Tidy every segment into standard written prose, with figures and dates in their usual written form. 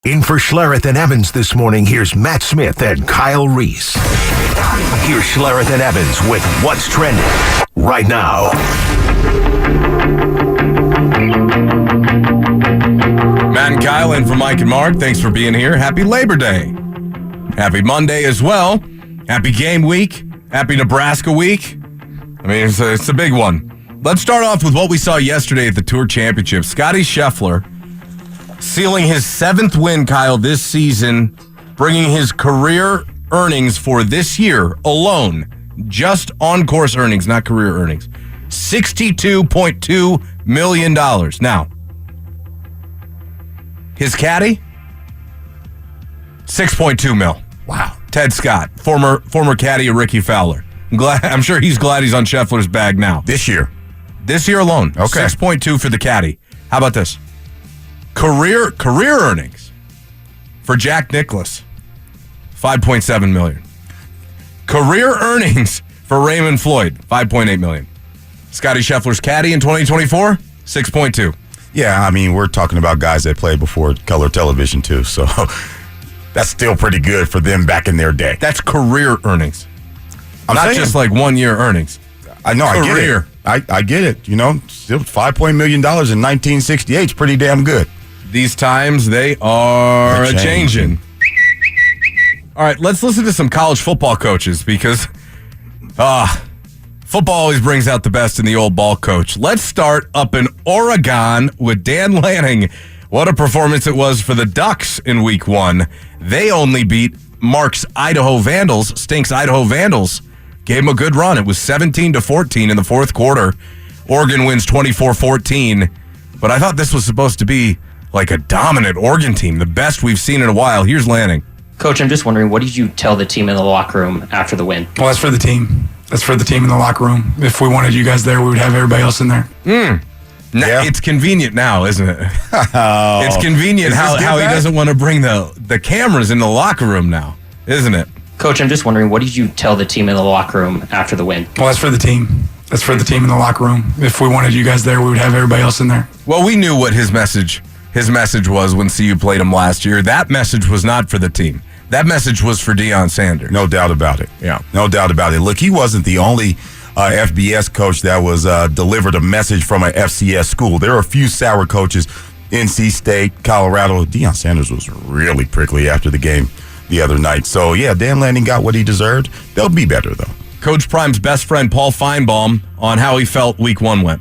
In for Schlereth and Evans this morning, here's Matt Smith and Kyle Reese. Here's Schlereth and Evans with What's Trending right now. Matt and Kyle in for Mike and Mark. Thanks for being here. Happy Labor Day. Happy Monday as well. Happy game week. Happy Nebraska week. I mean, it's a big one. Let's start off with what we saw yesterday at the Tour Championship. Scotty Scheffler sealing his 7th win, Kyle, this season, bringing his career earnings for this year alone, just on-course earnings, not career earnings, $62.2 million. Now, his caddy, $6.2 mil. Wow. Ted Scott, former caddy of Ricky Fowler. I'm sure he's glad he's on Scheffler's bag now. This year alone. Okay. 6.2 for the caddy. How about this? Career earnings for Jack Nicklaus, $5.7 million. Career earnings for Raymond Floyd, $5.8 million. Scotty Scheffler's caddy in 2024, $6.2. Yeah, I mean, we're talking about guys that played before color television too, so that's still pretty good for them back in their day. That's career earnings. Not just like 1 year earnings. I know, career. I get it. You know, still $5 million in 1968 is pretty damn good. These times, they are a-changing. All right, let's listen to some college football coaches because football always brings out the best in the old ball coach. Let's start up in Oregon with Dan Lanning. What a performance it was for the Ducks in week 1. They only beat Mark's Idaho Vandals, Stink's Idaho Vandals. Gave them a good run. It was 17-14 in the fourth quarter. Oregon wins 24-14. But I thought this was supposed to be like a dominant Oregon team, the best we've seen in a while. Here's Lanning. Coach, I'm just wondering, what did you tell the team in the locker room after the win? Well, that's for the team. That's for the team in the locker room. If we wanted you guys there, we would have everybody else in there. Yeah. It's convenient now, isn't it? It's convenient how he doesn't want to bring the cameras in the locker room now, isn't it? Coach, I'm just wondering, what did you tell the team in the locker room after the win? Well, that's for the team. That's for the team in the locker room. If we wanted you guys there, we would have everybody else in there. Well, we knew what his message was when CU played him last year. That message was not for the team. That message was for Deion Sanders. No doubt about it. Yeah. No doubt about it. Look, he wasn't the only FBS coach that was delivered a message from an FCS school. There are a few sour coaches, NC State, Colorado. Deion Sanders was really prickly after the game the other night. So, yeah, Dan Lanning got what he deserved. They'll be better, though. Coach Prime's best friend, Paul Feinbaum, on how he felt week 1 went.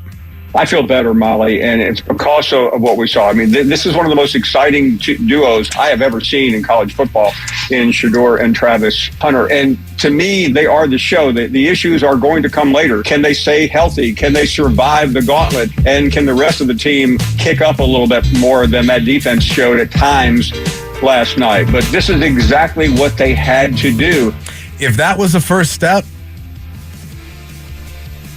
I feel better, Molly, and it's because of what we saw. I mean, this is one of the most exciting duos I have ever seen in college football in Shedeur and Travis Hunter. And to me, they are the show. The issues are going to come later. Can they stay healthy? Can they survive the gauntlet? And can the rest of the team kick up a little bit more than that defense showed at times last night? But this is exactly what they had to do. If that was the first step,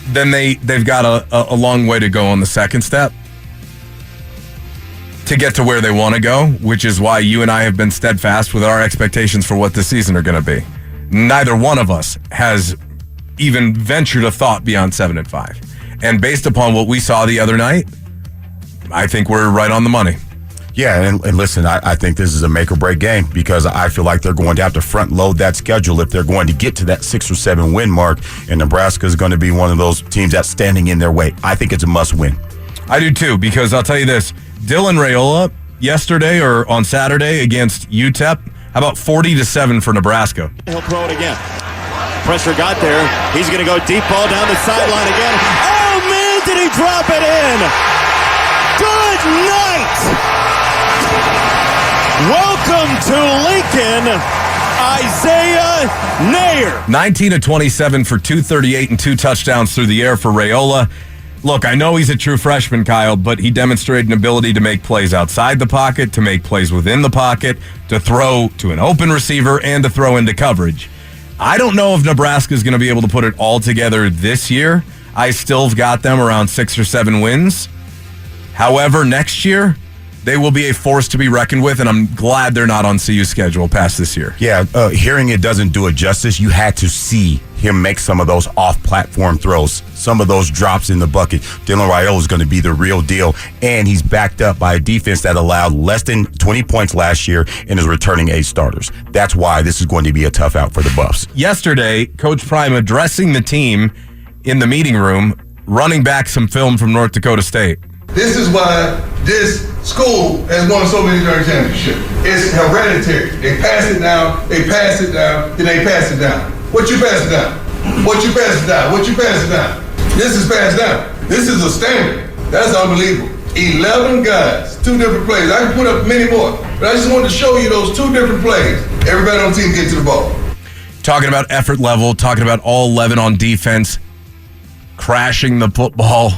then they've got a long way to go on the second step to get to where they want to go, which is why you and I have been steadfast with our expectations for what this season are going to be. Neither one of us has even ventured a thought beyond 7-5. And based upon what we saw the other night, I think we're right on the money. Yeah, and listen, I think this is a make or break game because I feel like they're going to have to front load that schedule if they're going to get to that 6 or 7 win mark, and Nebraska is going to be one of those teams that's standing in their way. I think it's a must win. I do too, because I'll tell you this, Dylan Raiola yesterday or on Saturday against UTEP, how about 40-7 for Nebraska? He'll throw it again. Pressure got there. He's going to go deep ball down the sideline again. Oh man, did he drop it in? Good night! Welcome to Lincoln, Isaiah Nair. 19-27 for 238 and 2 touchdowns through the air for Raiola. Look, I know he's a true freshman, Kyle, but he demonstrated an ability to make plays outside the pocket, to make plays within the pocket, to throw to an open receiver, and to throw into coverage. I don't know if Nebraska is going to be able to put it all together this year. I still have got them around 6 or 7 wins. However, next year, they will be a force to be reckoned with, and I'm glad they're not on CU's schedule past this year. Yeah, hearing it doesn't do it justice. You had to see him make some of those off-platform throws, some of those drops in the bucket. Dylan Raiola is going to be the real deal, and he's backed up by a defense that allowed less than 20 points last year and is returning 8 starters. That's why this is going to be a tough out for the Buffs. Yesterday, Coach Prime addressing the team in the meeting room, running back some film from North Dakota State. This is why this school has won so many during championship. It's hereditary. They pass it down, then they pass it down. What you pass it down? What you pass it down? What you pass it down? This is passed down. This is a standard. That's unbelievable. 11 guys, 2 different plays. I can put up many more, but I just wanted to show you those 2 different plays. Everybody on the team get to the ball. Talking about effort level, talking about all 11 on defense, crashing the football,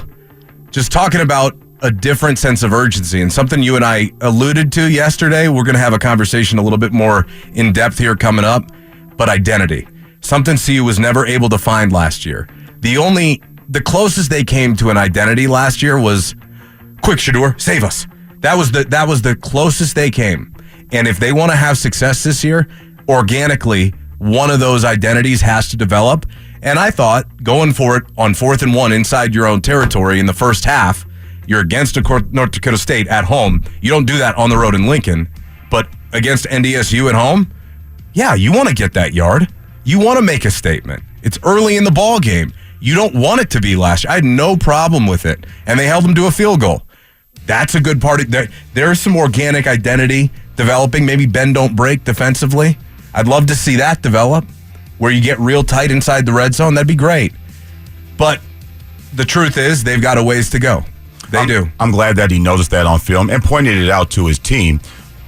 just talking about a different sense of urgency, and something you and I alluded to yesterday. We're going to have a conversation a little bit more in depth here coming up, but identity. Something CU was never able to find last year. The closest they came to an identity last year was, quick, Shador, save us. That was the closest they came. And if they want to have success this year, organically, one of those identities has to develop. And I thought going for it on 4th and 1 inside your own territory in the first half, you're against North Dakota State at home. You don't do that on the road in Lincoln, but against NDSU at home, yeah, you want to get that yard. You want to make a statement. It's early in the ball game. You don't want it to be last year. I had no problem with it, and they held them to a field goal. That's a good part. There's some organic identity developing. Maybe bend, don't break defensively. I'd love to see that develop, where you get real tight inside the red zone. That'd be great. But the truth is, they've got a ways to go. They do. I'm glad that he noticed that on film and pointed it out to his team.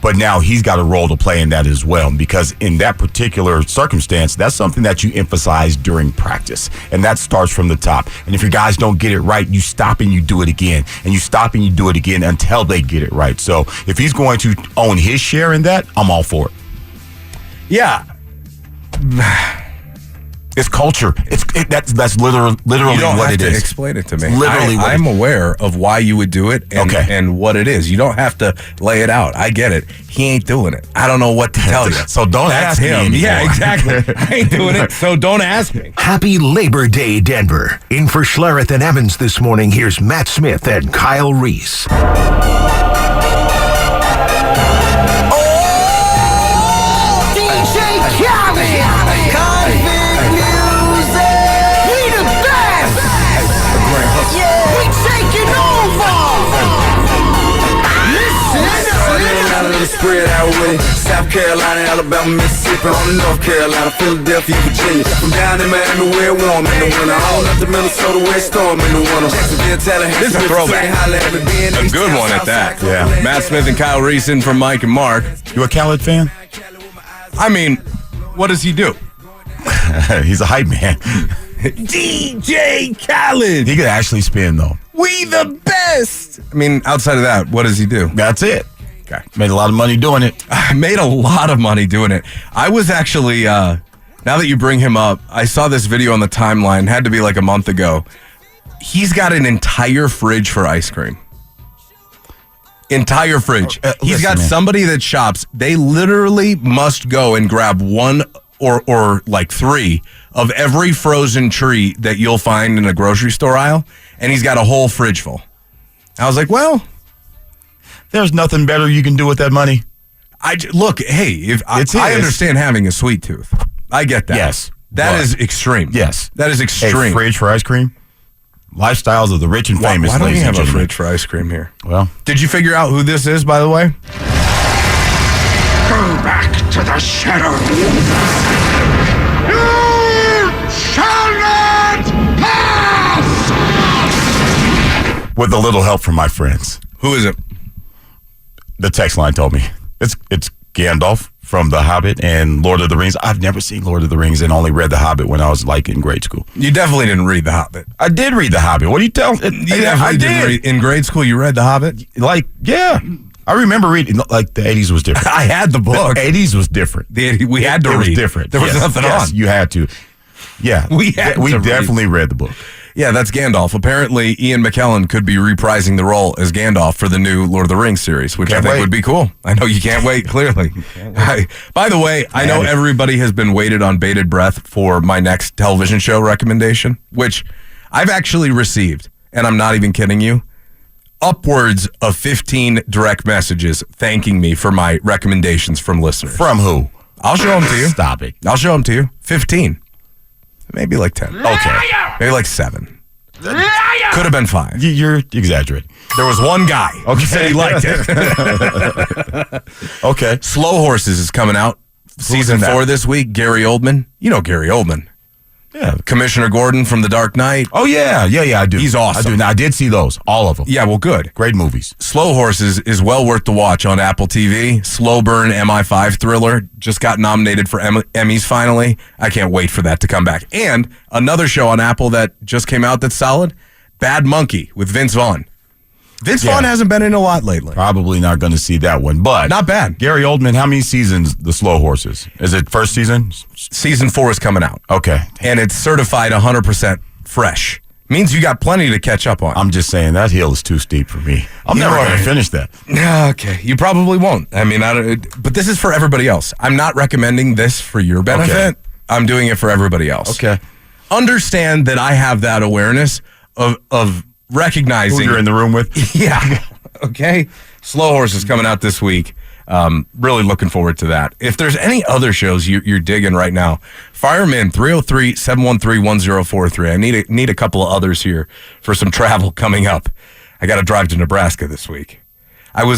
But now he's got a role to play in that as well, because in that particular circumstance, that's something that you emphasize during practice, and that starts from the top. And if your guys don't get it right, you stop and you do it again, and you stop and you do it again until they get it right. So if he's going to own his share in that, I'm all for it. Yeah. It's culture. That's literally you don't what have it to is. Explain it to me. Literally, I'm aware of why you would do it and what it is. You don't have to lay it out. I get it. He ain't doing it. I don't know what to tell you. So don't ask him. me anymore. Yeah, exactly. I ain't doing it, so don't ask me. Happy Labor Day, Denver. In for Schlereth and Evans this morning, here's Matt Smith and Kyle Reese. Spread out with it. South Carolina, Alabama, Mississippi, on to North Carolina, Philadelphia, Virginia. From down in Miami, where it's warm in the winter, on up to Minnesota, where it's storm in the winter. Jacksonville, Tallahassee, this is a throwback. A good one at that. Yeah. Matt Smith and Kyle Reese in from Mike and Mark. You a Khaled fan? I mean, what does he do? He's a hype man. DJ Khaled. He could actually spin, though. We the best. I mean, outside of that, what does he do? That's it. Okay. Made a lot of money doing it. I made a lot of money doing it. I was actually, now that you bring him up, I saw this video on the timeline, had to be like a month ago. He's got an entire fridge for ice cream. Entire fridge. He's got somebody that shops. They literally must go and grab one or like 3 of every frozen treat that you'll find in a grocery store aisle, and he's got a whole fridge full. I was like, well, there's nothing better you can do with that money. Look, hey, I understand having a sweet tooth. I get that. Yes. That is extreme. Yes. That is extreme. A fridge for ice cream? Lifestyles of the rich and famous. Why don't you have a gentlemen. fridge for ice cream here? Well. Did you figure out who this is, by the way? Go back to the shadows. You shall not pass! With a little help from my friends. Who is it? The text line told me. It's Gandalf from The Hobbit and Lord of the Rings. I've never seen Lord of the Rings and only read The Hobbit when I was like in grade school. You definitely didn't read The Hobbit. I did read The Hobbit. What are you telling? I did. In grade school, you read The Hobbit? Like, yeah. I remember reading, like, the 80s was different. I had the book. The 80s was different. We had to read. It was different. There was nothing on. You had to. Yeah. We definitely read the book. Yeah, that's Gandalf. Apparently, Ian McKellen could be reprising the role as Gandalf for the new Lord of the Rings series, which I think would be cool. I know you can't wait, clearly. By the way, I know everybody has been waited on bated breath for my next television show recommendation, which I've actually received, and I'm not even kidding you, upwards of 15 direct messages thanking me for my recommendations from listeners. From who? I'll show them to you. Stop it. I'll show them to you. 15. Maybe like 10. Okay. Maybe like 7. Could have been 5. You're exaggerating. There was one guy who said he liked it. Okay. Slow Horses is coming out. Season 4 this week. Gary Oldman. You know Gary Oldman. Yeah. Commissioner Gordon from The Dark Knight. Oh, yeah, I do. He's awesome. I do. Now, I did see those, all of them. Yeah, well, good. Great movies. Slow Horses is well worth the watch on Apple TV. Slow burn MI5 thriller. Just got nominated for Emmys finally. I can't wait for that to come back. And another show on Apple that just came out that's solid, Bad Monkey with Vince Vaughn. Vince Vaughn hasn't been in a lot lately. Probably not going to see that one, but not bad. Gary Oldman, how many seasons The Slow Horses? Is it first season? Season 4 is coming out. Okay. And it's certified 100% fresh. Means you got plenty to catch up on. I'm just saying that hill is too steep for me. I'm never going to finish that. Okay. You probably won't. I mean, but this is for everybody else. I'm not recommending this for your benefit. Okay. I'm doing it for everybody else. Okay. Understand that I have that awareness of recognizing who you're in the room with. Yeah. Okay. Slow Horse is coming out this week. Really looking forward to that. If there's any other shows you're digging right now, fire them in 303-713-1043. I need a couple of others here for some travel coming up. I got to drive to Nebraska this week. I'll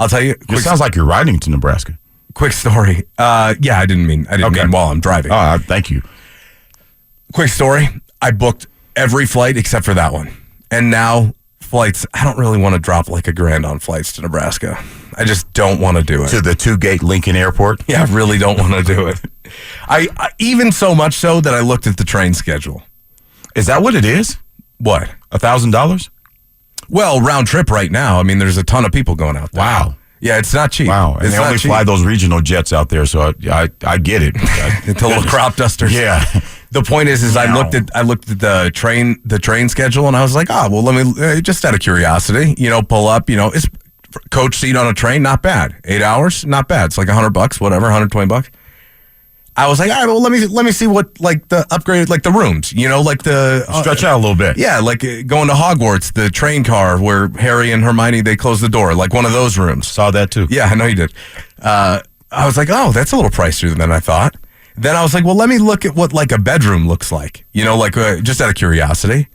tell you. It sounds like you're riding to Nebraska. Quick story. Yeah, I didn't mean while I'm driving. Thank you. Quick story. I booked every flight except for that one. And now flights, I don't really want to drop like $1,000 on flights to Nebraska. I just don't want to do it. To the 2-gate Lincoln Airport? Yeah, I really don't want to do it. I even so much so that I looked at the train schedule. Is that what it is? What? $1,000? Well, round trip right now. I mean, there's a ton of people going out there. Wow. Yeah, it's not cheap. Wow. And they only fly those regional jets out there, so I get it. The little crop dusters. Yeah. The point is I looked at the train schedule, and I was like, well, let me just out of curiosity, pull up, it's coach seat on a train, not bad. 8 hours, not bad. It's like $100, whatever, $120. I was like, all right, well, let me see what like the upgrade, like the rooms, like the stretch out a little bit. Yeah, like going to Hogwarts, the train car where Harry and Hermione, they close the door, like one of those rooms. Saw that too. Yeah, I know you did. I was like, oh, that's a little pricier than I thought. Then I was like, well, let me look at what like a bedroom looks like, just out of curiosity.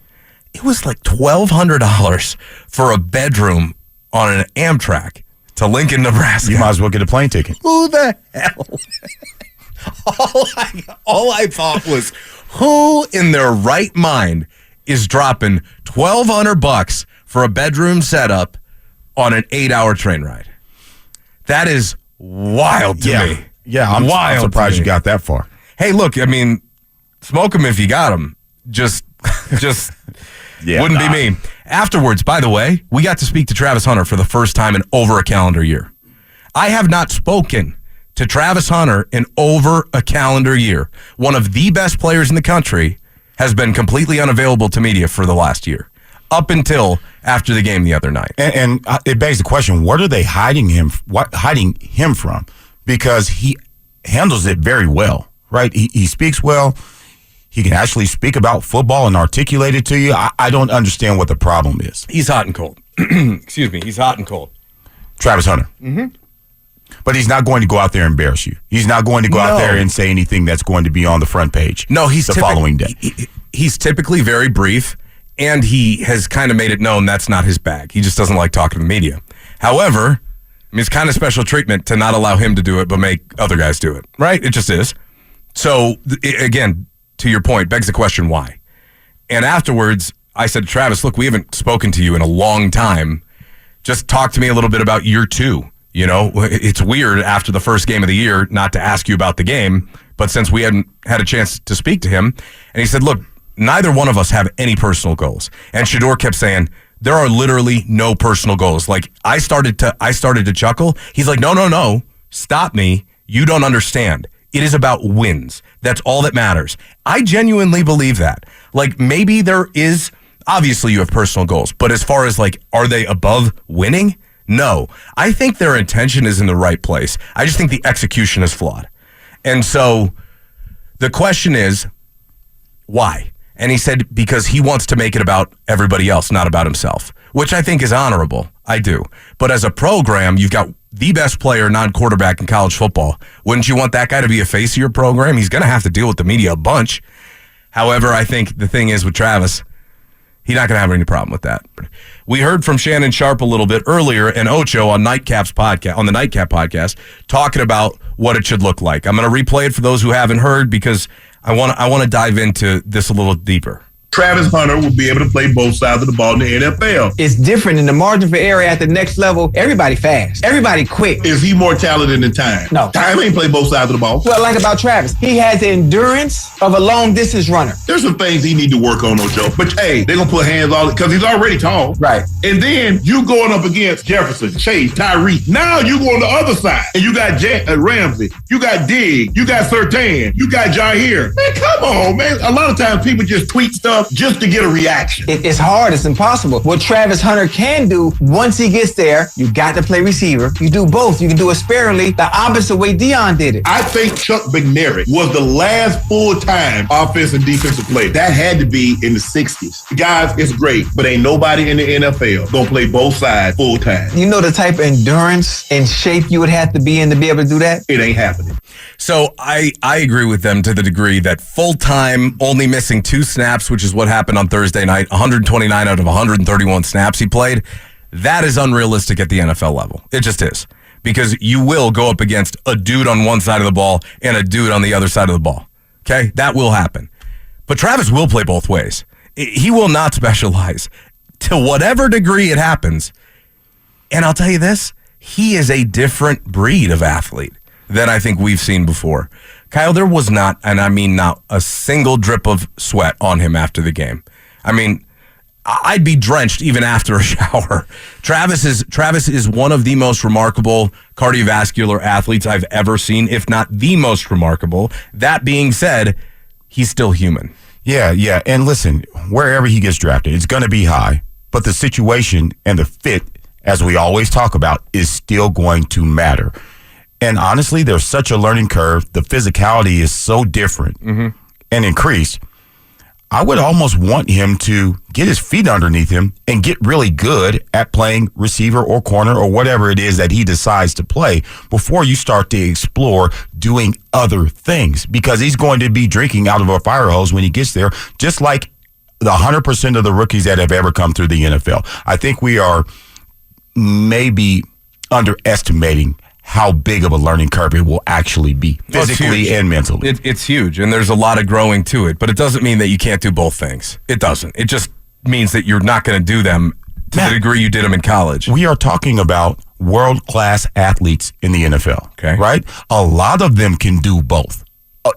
It was like $1,200 for a bedroom on an Amtrak to Lincoln, Nebraska. You might as well get a plane ticket. Who the hell? All I thought was, who in their right mind is dropping $1,200 for a bedroom setup on an 8-hour train ride? That is wild to me. Yeah, I'm surprised you got that far. Hey, look, I mean, smoke them if you got them. Just wouldn't be me. Afterwards, by the way, we got to speak to Travis Hunter for the first time in over a calendar year. I have not spoken to Travis Hunter in over a calendar year. One of the best players in the country has been completely unavailable to media for the last year, up until after the game the other night. And it begs the question, what are they hiding him from? Because he handles it very well, right? He speaks well. He can actually speak about football and articulate it to you. I don't understand what the problem is. He's hot and cold. Excuse me. He's hot and cold. Travis Hunter. Mm-hmm. But he's not going to go out there and embarrass you. He's not going to go out there and say anything that's going to be on the front page. No, he's the following day. He's typically very brief, and he has kind of made it known that's not his bag. He just doesn't like talking to the media. However, I mean, it's kind of special treatment to not allow him to do it, but make other guys do it, right? It just is. So, again, to your point, begs the question, why? And afterwards, I said to Travis, look, we haven't spoken to you in a long time. Just talk to me a little bit about year 2. It's weird after the first game of the year not to ask you about the game, but since we hadn't had a chance to speak to him, and he said, look, neither one of us have any personal goals. And Shador kept saying, there are literally no personal goals. Like, I started to chuckle. He's like, no, stop me. You don't understand. It is about wins. That's all that matters. I genuinely believe that. Like, maybe there is, obviously you have personal goals, but as far as like, are they above winning? No. I think their intention is in the right place. I just think the execution is flawed. And so the question is, why? And he said, because he wants to make it about everybody else, not about himself, which I think is honorable. I do. But as a program, you've got the best player, non-quarterback in college football. Wouldn't you want that guy to be a face of your program? He's going to have to deal with the media a bunch. However, I think the thing is with Travis, he's not going to have any problem with that. We heard from Shannon Sharp a little bit earlier and Ocho on Nightcap's podcast, on the Nightcap podcast, talking about what it should look like. I'm going to replay it for those who haven't heard because I want to dive into this a little deeper. Travis Hunter will be able to play both sides of the ball in the NFL. It's different in the margin for error at the next level. Everybody fast. Everybody quick. Is he more talented than Time? No. Time ain't play both sides of the ball. Well, like about Travis, he has the endurance of a long distance runner. There's some things he need to work on, Joe. But hey, they're gonna put hands on it because he's already tall. Right. And then you going up against Jefferson, Chase, Tyree. Now you go on the other side and you got Ramsey, you got Diggs, you got Surtain, you got Jair. Man, come on, man. A lot of times people just tweet stuff just to get a reaction. It's hard. It's impossible. What Travis Hunter can do once he gets there, you got to play receiver. You do both. You can do it sparingly, the opposite way Deion did it. I think Chuck McNary was the last full-time offensive and defensive player. That had to be in the 60s. Guys, it's great, but ain't nobody in the NFL gonna play both sides full-time. You know the type of endurance and shape you would have to be in to be able to do that? It ain't happening. So I agree with them to the degree that full-time, only missing 2 snaps, which is what happened on Thursday night, 129 out of 131 snaps he played, that is unrealistic at the NFL level. It just is. Because you will go up against a dude on one side of the ball and a dude on the other side of the ball. Okay? That will happen. But Travis will play both ways. He will not specialize to whatever degree it happens. And I'll tell you this, he is a different breed of athlete than I think we've seen before. Kyle, there was not, and I mean not a single drip of sweat on him after the game. I mean, I'd be drenched even after a shower. Travis is one of the most remarkable cardiovascular athletes I've ever seen, if not the most remarkable. That being said, he's still human. Yeah. And listen, wherever he gets drafted, it's going to be high. But the situation and the fit, as we always talk about, is still going to matter. And honestly, there's such a learning curve. The physicality is so different and increased. I would almost want him to get his feet underneath him and get really good at playing receiver or corner or whatever it is that he decides to play before you start to explore doing other things, because he's going to be drinking out of a fire hose when he gets there, just like the 100% of the rookies that have ever come through the NFL. I think we are maybe underestimating how big of a learning curve it will actually be, physically and mentally. It's huge, and there's a lot of growing to it, but it doesn't mean that you can't do both things. It doesn't. It just means that you're not going to do them to the degree you did them in college. We are talking about world-class athletes in the NFL, okay, right? A lot of them can do both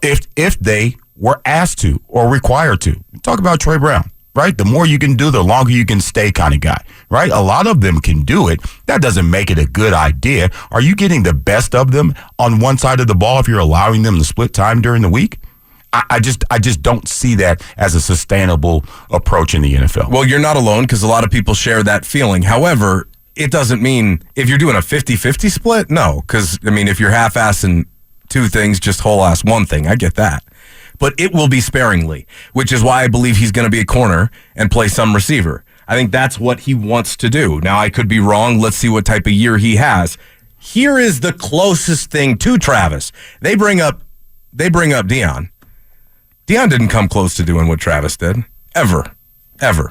if they were asked to or required to. Talk about Troy Brown. Right? The more you can do, the longer you can stay kind of guy, right? A lot of them can do it. That doesn't make it a good idea. Are you getting the best of them on one side of the ball if you're allowing them to split time during the week? I just don't see that as a sustainable approach in the NFL. Well, you're not alone because a lot of people share that feeling. However, it doesn't mean if you're doing a 50-50 split, no. Because, I mean, if you're half-assing 2 things, just whole-ass 1 thing, I get that. But it will be sparingly, which is why I believe he's going to be a corner and play some receiver. I think that's what he wants to do. Now, I could be wrong. Let's see what type of year he has. Here is the closest thing to Travis. They bring up Deion. Deion didn't come close to doing what Travis did. Ever.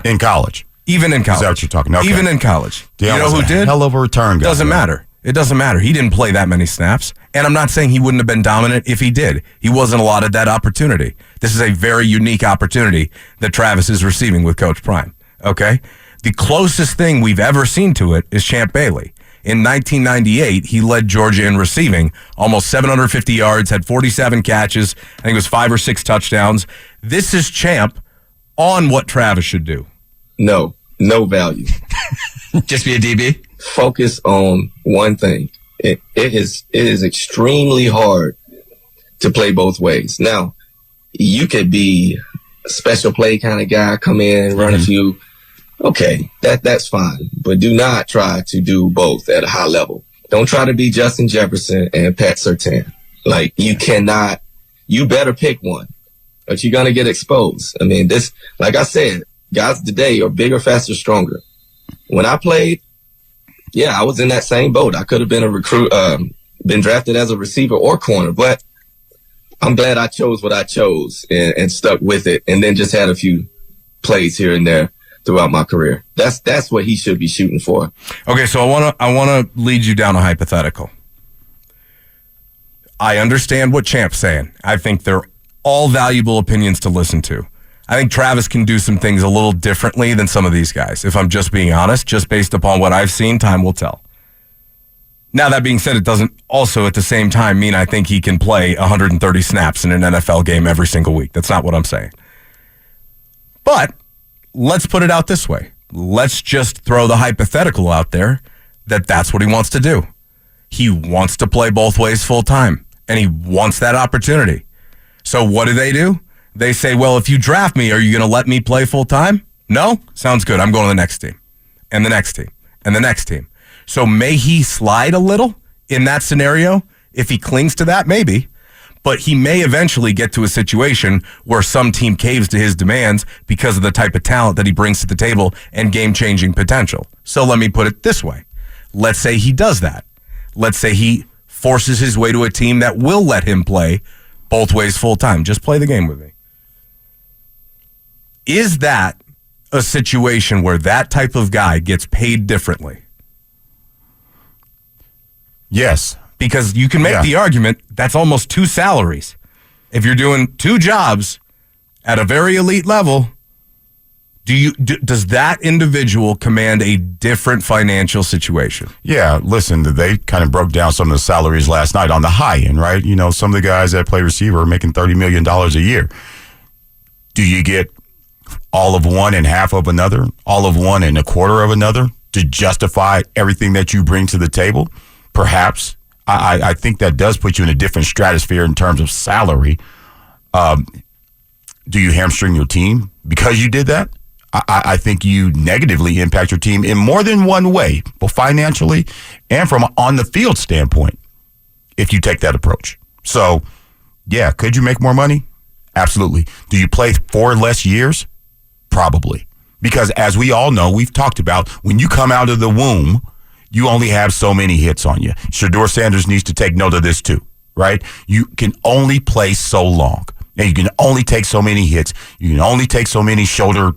In college. Even in college. Is that what you're talking about? Okay. Even in college. Deion, you know who did? Hell of a return guy. Doesn't matter. It doesn't matter. He didn't play that many snaps. And I'm not saying he wouldn't have been dominant if he did. He wasn't allotted that opportunity. This is a very unique opportunity that Travis is receiving with Coach Prime. Okay? The closest thing we've ever seen to it is Champ Bailey. In 1998, he led Georgia in receiving, almost 750 yards, had 47 catches. I think it was 5 or 6 touchdowns. This is Champ on what Travis should do. No value. Just be a DB? Focus on one thing. It is extremely hard to play both ways. Now, you could be special play kind of guy, come in and run a few. Okay, that's fine. But do not try to do both at a high level. Don't try to be Justin Jefferson and Pat Surtain. Like, you cannot, you better pick one, but you're going to get exposed. I mean, this, like I said, guys today are bigger, faster, stronger. When I played, yeah, I was in that same boat. I could have been a recruit, been drafted as a receiver or corner, but I'm glad I chose what I chose and stuck with it, and then just had a few plays here and there throughout my career. That's what he should be shooting for. Okay, so I wanna lead you down a hypothetical. I understand what Champ's saying. I think they're all valuable opinions to listen to. I think Travis can do some things a little differently than some of these guys, if I'm just being honest, just based upon what I've seen. Time will tell. Now, that being said, it doesn't also at the same time mean I think he can play 130 snaps in an NFL game every single week. That's not what I'm saying. But let's put it out this way. Let's just throw the hypothetical out there that that's what he wants to do. He wants to play both ways full time, and he wants that opportunity. So what do? They say, well, if you draft me, are you going to let me play full time? No? Sounds good. I'm going to the next team, and the next team, and the next team. So may he slide a little in that scenario? If he clings to that, maybe. But he may eventually get to a situation where some team caves to his demands because of the type of talent that he brings to the table and game-changing potential. So let me put it this way. Let's say he does that. Let's say he forces his way to a team that will let him play both ways full-time. Just play the game with me. Is that a situation where that type of guy gets paid differently? Yes. Because you can make the argument that's almost 2 salaries. If you're doing 2 jobs at a very elite level, does that individual command a different financial situation? Yeah, listen, they kind of broke down some of the salaries last night on the high end, right? You know, some of the guys that play receiver are making $30 million a year. Do you get all of one and half of another, all of one and a quarter of another to justify everything that you bring to the table? Perhaps. I think that does put you in a different stratosphere in terms of salary. Do you hamstring your team because you did that? I think you negatively impact your team in more than one way, both financially and from on the field standpoint, if you take that approach. So, yeah, could you make more money? Absolutely. Do you play 4 less years? Probably. Because as we all know, we've talked about, when you come out of the womb, you only have so many hits on you. Shedeur Sanders needs to take note of this too, right? You can only play so long. And you can only take so many hits. You can only take so many shoulder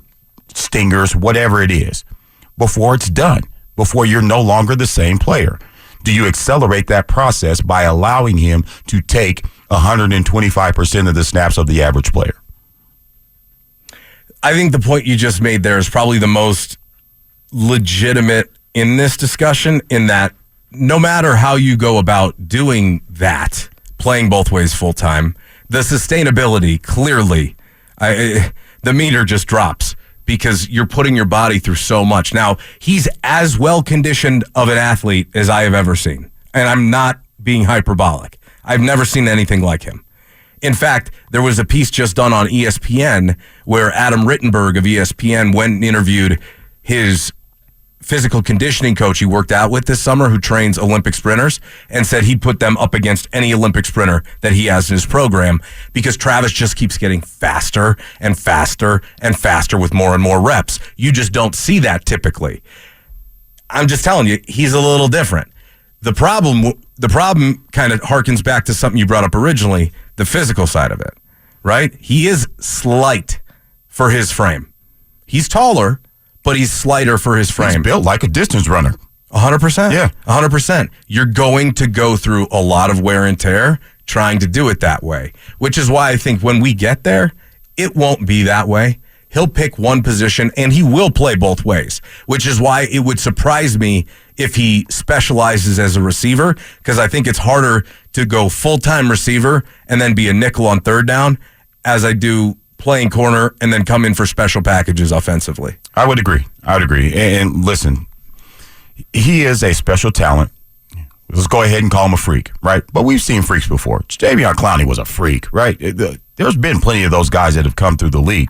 stingers, whatever it is, before it's done, before you're no longer the same player. Do you accelerate that process by allowing him to take 125% of the snaps of the average player? I think the point you just made there is probably the most legitimate in this discussion, in that no matter how you go about doing that, playing both ways full time, the sustainability clearly, the meter just drops because you're putting your body through so much. Now, he's as well conditioned of an athlete as I have ever seen, and I'm not being hyperbolic. I've never seen anything like him. In fact, there was a piece just done on ESPN where Adam Rittenberg of ESPN went and interviewed his physical conditioning coach he worked out with this summer, who trains Olympic sprinters, and said he'd put them up against any Olympic sprinter that he has in his program because Travis just keeps getting faster and faster and faster with more and more reps. You just don't see that typically. I'm just telling you, he's a little different. The problem kind of harkens back to something you brought up originally, the physical side of it, right? He is slight for his frame. He's taller, but he's slighter for his frame. He's built like a distance runner. 100%. Yeah. 100%. You're going to go through a lot of wear and tear trying to do it that way, which is why I think when we get there, it won't be that way. He'll pick one position, and he will play both ways, which is why it would surprise me if he specializes as a receiver, because I think it's harder to go full-time receiver and then be a nickel on third down as I do playing corner and then come in for special packages offensively. I would agree. And listen, he is a special talent Let's go ahead and call him a freak, right? But we've seen freaks before. Jadeveon Clowney was a freak, right? There's been plenty of those guys that have come through the league.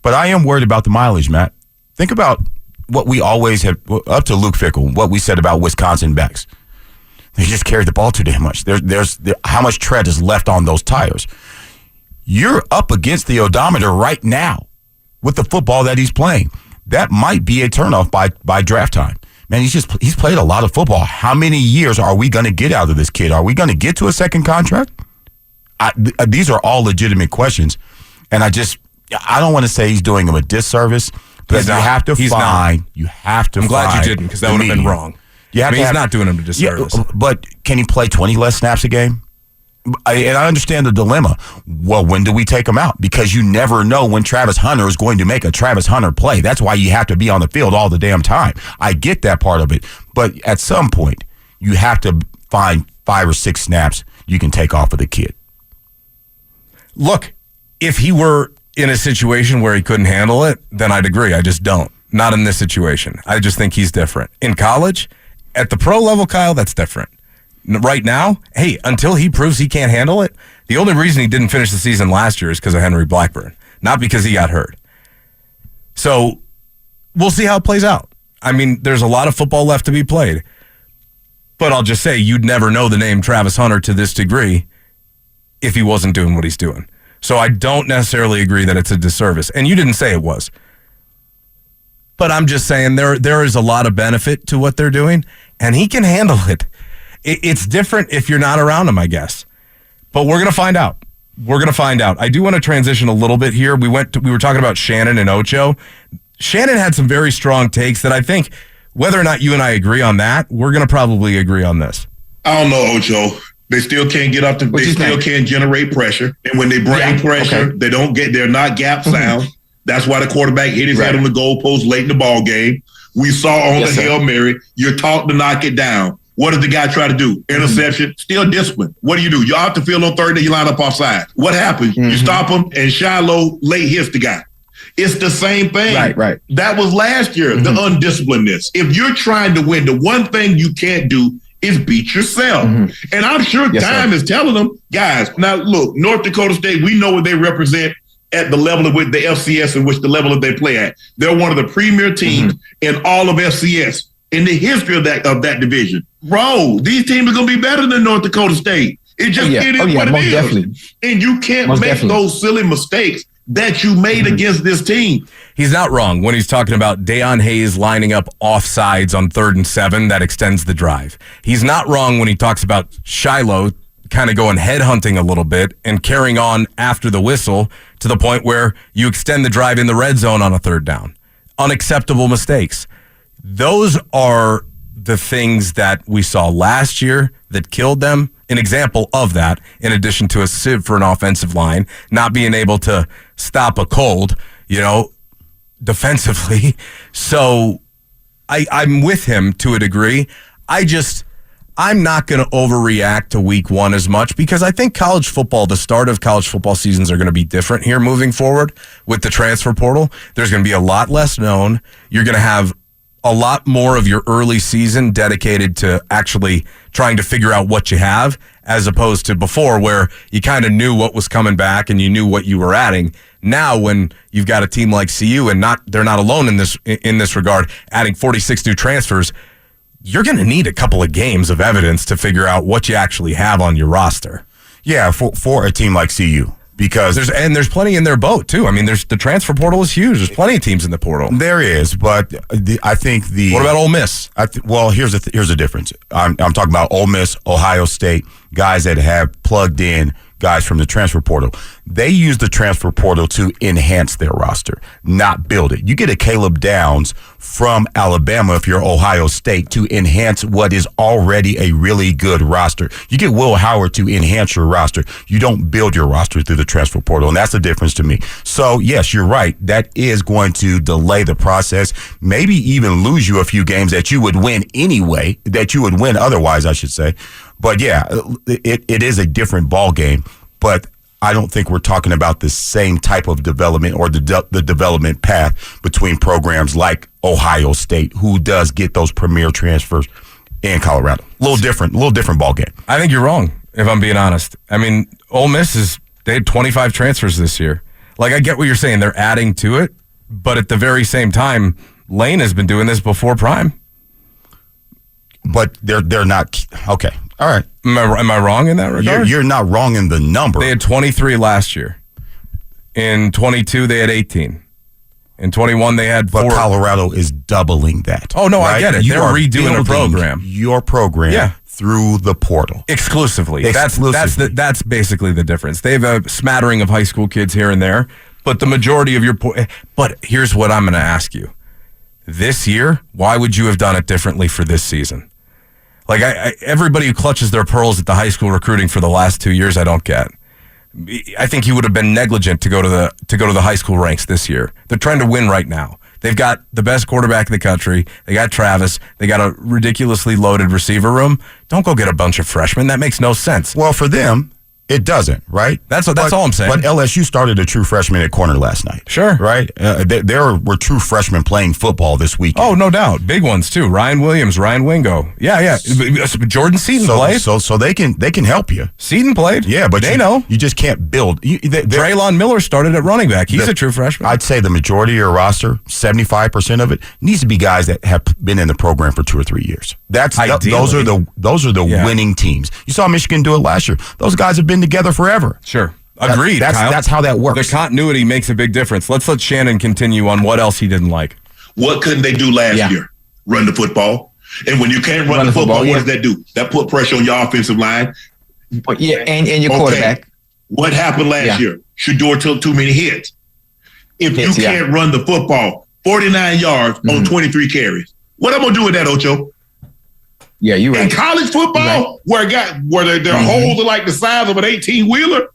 But I am worried about the mileage, Matt. Think about what we always have, up to Luke Fickell, what we said about Wisconsin backs. They just carry the ball too damn much. There's how much tread is left on those tires. You're up against the odometer right now with the football that he's playing. That might be a turnoff by draft time. Man, he's played a lot of football. How many years are we going to get out of this kid? Are we going to get to a second contract? These are all legitimate questions, and I don't want to say he's doing him a disservice, but you have to find. I'm glad you didn't, because that would have been wrong. He's not doing him a disservice. Yeah, but can he play 20 less snaps a game? And I understand the dilemma. Well, when do we take him out? Because you never know when Travis Hunter is going to make a Travis Hunter play. That's why you have to be on the field all the damn time. I get that part of it. But at some point, you have to find 5 or 6 snaps you can take off of the kid. Look, if he were in a situation where he couldn't handle it, then I'd agree. I just don't. Not in this situation. I just think he's different. In college, at the pro level, Kyle, that's different. Right now, hey, until he proves he can't handle it, the only reason he didn't finish the season last year is because of Henry Blackburn, not because he got hurt. So we'll see how it plays out. I mean, there's a lot of football left to be played. But I'll just say, you'd never know the name Travis Hunter to this degree if he wasn't doing what he's doing. So I don't necessarily agree that it's a disservice. And you didn't say it was. But I'm just saying there is a lot of benefit to what they're doing, and he can handle it. It's different if you're not around him, I guess. But we're going to find out. I do want to transition a little bit here. We were talking about Shannon and Ocho. Shannon had some very strong takes that I think, whether or not you and I agree on that, we're going to probably agree on this. I don't know, Ocho. They still can't get up. They still can't generate pressure. And when they bring pressure, they're not gap sound. That's why the quarterback hit his head on the goalpost late in the ball game. We saw on the Hail Mary, you're taught to knock it down. What did the guy try to do? Interception, still discipline. What do? You're out the field on third and you line up offside. What happens? You stop him, and Shiloh late hits the guy. It's the same thing. Right. That was last year, the undisciplinedness. If you're trying to win, the one thing you can't do is beat yourself. And I'm sure time is telling them, guys, now look, North Dakota State, we know what they represent at the level of which the FCS in which the level that they play at. They're one of the premier teams in all of FCS in the history of that division. Bro, these teams are going to be better than North Dakota State. It just it is what it is. Definitely. And you can't make those silly mistakes that you made against this team. He's not wrong when he's talking about Deion Hayes lining up offsides on 3rd and 7 that extends the drive. He's not wrong when he talks about Shiloh kind of going headhunting a little bit and carrying on after the whistle to the point where you extend the drive in the red zone on a 3rd down. Unacceptable mistakes. Those are the things that we saw last year that killed them. An example of that, in addition to a sieve for an offensive line, not being able to stop a cold, defensively. So I'm with him to a degree. I'm not going to overreact to week 1 as much because I think the start of college football seasons are going to be different here moving forward with the transfer portal. There's going to be a lot less known. You're going to have a lot more of your early season dedicated to actually trying to figure out what you have, as opposed to before where you kind of knew what was coming back and you knew what you were adding. Now, when you've got a team like CU and they're not alone in this regard, adding 46 new transfers, you're going to need a couple of games of evidence to figure out what you actually have on your roster. Yeah, for a team like CU. Because there's plenty in their boat too. I mean, the transfer portal is huge. There's plenty of teams in the portal. There is, but I think What about Ole Miss? Here's the difference. I'm talking about Ole Miss, Ohio State, guys that have plugged in guys from the transfer portal. They use the transfer portal to enhance their roster, not build it. You get a Caleb Downs from Alabama if you're Ohio State to enhance what is already a really good roster. You get Will Howard to enhance your roster. You don't build your roster through the transfer portal, and that's the difference to me. So, yes, you're right. That is going to delay the process, maybe even lose you a few games that you would win anyway, that you would win otherwise, I should say. But, yeah, it is a different ball game, but I don't think we're talking about the same type of development or the development path between programs like Ohio State, who does get those premier transfers in Colorado. A little different ball game. I think you're wrong, if I'm being honest. I mean, Ole Miss they had 25 transfers this year. Like, I get what you're saying. They're adding to it, but at the very same time, Lane has been doing this before Prime. But they're not okay. All right. Am I wrong in that regard? You're not wrong in the number. They had 23 last year. In 22, they had 18. In 21, they had 4. But Colorado is doubling that. Oh, no, right? I get it. They're redoing the program. Your program through the portal. Exclusively. That's basically the difference. They have a smattering of high school kids here and there, but the majority of your... But here's what I'm going to ask you. This year, why would you have done it differently for this season? Like, everybody who clutches their pearls at the high school recruiting for the last 2 years, I don't get. I think he would have been negligent to go to the high school ranks this year. They're trying to win right now. They've got the best quarterback in the country. They got Travis. They got a ridiculously loaded receiver room. Don't go get a bunch of freshmen. That makes no sense. Well, for them, it doesn't, right? That's all I'm saying. But LSU started a true freshman at corner last night. Sure. Right? There were true freshmen playing football this weekend. Oh, no doubt. Big ones, too. Ryan Williams, Ryan Wingo. Yeah. Jordan Seaton played. So they can help you. Seaton played. Yeah, but they know. You just can't build. Draylon Miller started at running back. He's a true freshman. I'd say the majority of your roster, 75% of it, needs to be guys that have been in the program for 2 or 3 years. Those are the winning teams. You saw Michigan do it last year. Those guys have been together forever. Sure. Agreed, Kyle. That's how that works. The continuity makes a big difference. Let's let Shannon continue on what else he didn't like. What couldn't they do last year? Run the football. And when you can't run the football, what does that do? That put pressure on your offensive line. Yeah, and your quarterback. What happened last year? Shedeur took too many hits. If you can't run the football, 49 yards on 23 carries. What am I going to do with that, Ocho? Yeah, you're right. In college football, where their holes are like the size of an 18-wheeler.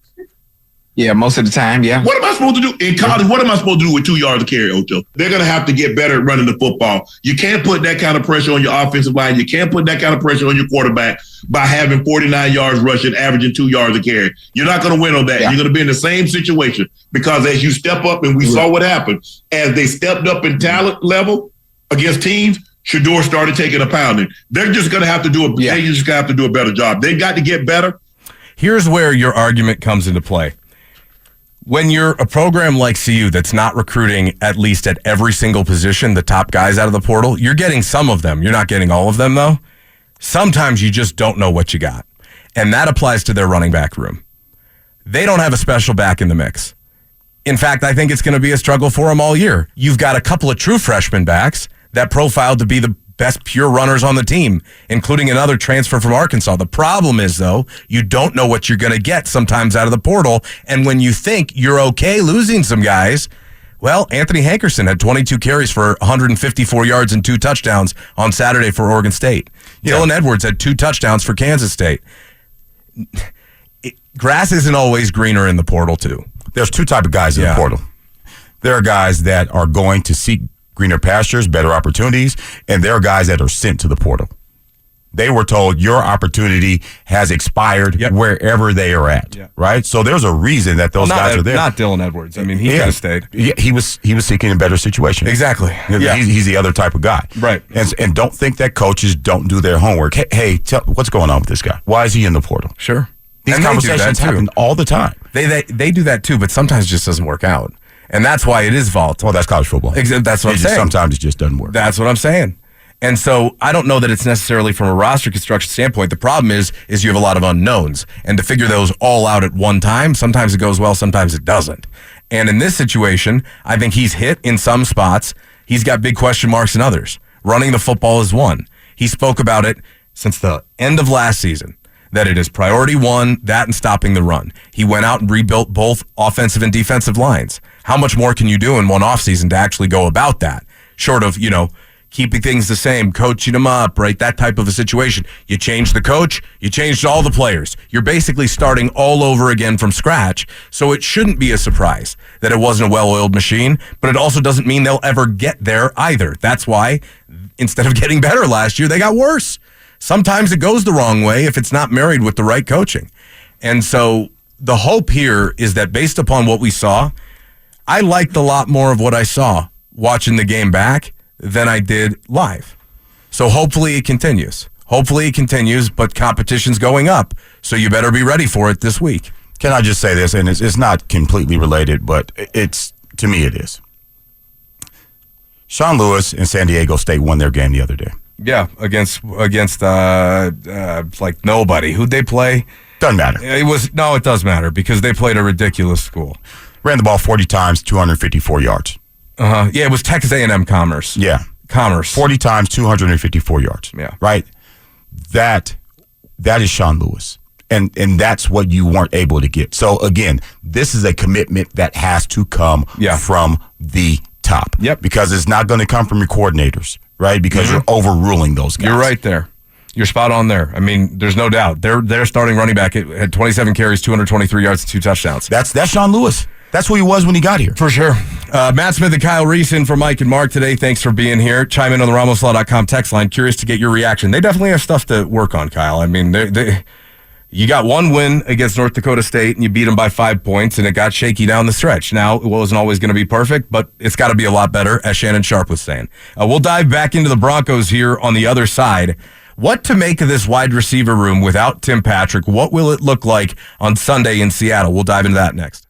Yeah, most of the time, yeah. What am I supposed to do in college? What am I supposed to do with 2 yards of carry, Ocho? They're going to have to get better at running the football. You can't put that kind of pressure on your offensive line. You can't put that kind of pressure on your quarterback by having 49 yards rushing, averaging 2 yards of carry. You're not going to win on that. Yeah. You're going to be in the same situation because as you step up, and we saw what happened, as they stepped up in talent level against teams, Shedeur started taking a pounding. They're just going to have to do They just have to do a better job. They've got to get better. Here's where your argument comes into play. When you're a program like CU that's not recruiting at least at every single position, the top guys out of the portal, you're getting some of them. You're not getting all of them, though. Sometimes you just don't know what you got. And that applies to their running back room. They don't have a special back in the mix. In fact, I think it's going to be a struggle for them all year. You've got a couple of true freshman backs that profiled to be the best pure runners on the team, including another transfer from Arkansas. The problem is, though, you don't know what you're going to get sometimes out of the portal. And when you think you're okay losing some guys, well, Anthony Hankerson had 22 carries for 154 yards and 2 touchdowns on Saturday for Oregon State. Yeah. Dylan Edwards had 2 touchdowns for Kansas State. Grass isn't always greener in the portal, too. There's 2 types of guys in the portal. There are guys that are going to seek greener pastures, better opportunities, and there are guys that are sent to the portal. They were told your opportunity has expired wherever they are at, right? So there's a reason that those guys are there. Not Dylan Edwards. I mean, he could have stayed. Yeah, he was seeking a better situation. Exactly. He's the other type of guy. Right. And don't think that coaches don't do their homework. Hey, what's going on with this guy? Why is he in the portal? Sure. These conversations happen all the time. They do that too, but sometimes it just doesn't work out. And that's why it is volatile. Well, that's college football. That's what I'm saying. Sometimes it just doesn't work. That's what I'm saying. And so I don't know that it's necessarily from a roster construction standpoint. The problem is you have a lot of unknowns. And to figure those all out at one time, sometimes it goes well, sometimes it doesn't. And in this situation, I think he's hit in some spots. He's got big question marks in others. Running the football is one. He spoke about it since the end of last season, that it is priority one, that and stopping the run. He went out and rebuilt both offensive and defensive lines. How much more can you do in one offseason to actually go about that? Short of, keeping things the same, coaching them up, right? That type of a situation. You changed the coach, you changed all the players. You're basically starting all over again from scratch. So it shouldn't be a surprise that it wasn't a well-oiled machine, but it also doesn't mean they'll ever get there either. That's why instead of getting better last year, they got worse. Sometimes it goes the wrong way if it's not married with the right coaching. And so the hope here is that based upon what we saw, I liked a lot more of what I saw watching the game back than I did live. So hopefully it continues. Hopefully it continues, but competition's going up, so you better be ready for it this week. Can I just say this, and it's not completely related, but to me it is. Sean Lewis and San Diego State won their game the other day. Yeah, against like nobody. Who'd they play? Doesn't matter. It does matter because they played a ridiculous school. Ran the ball 40 times, 254 yards. Yeah, it was Texas A&M Commerce. Yeah. Commerce. 40 times, 254 yards. Yeah. Right? That is Sean Lewis. And that's what you weren't able to get. So, again, this is a commitment that has to come from the top. Yep. Because it's not going to come from your coordinators, right? Because you're overruling those guys. You're right there. You're spot on there. I mean, there's no doubt. Their starting running back had 27 carries, 223 yards, and 2 touchdowns. That's Sean Lewis. That's who he was when he got here. For sure. Matt Smith and Kyle Reese in for Mike and Mark today. Thanks for being here. Chime in on the RamosLaw.com text line. Curious to get your reaction. They definitely have stuff to work on, Kyle. I mean, you got one win against North Dakota State, and you beat them by 5 points, and it got shaky down the stretch. Now, it wasn't always going to be perfect, but it's got to be a lot better, as Shannon Sharp was saying. We'll dive back into the Broncos here on the other side. What to make of this wide receiver room without Tim Patrick? What will it look like on Sunday in Seattle? We'll dive into that next.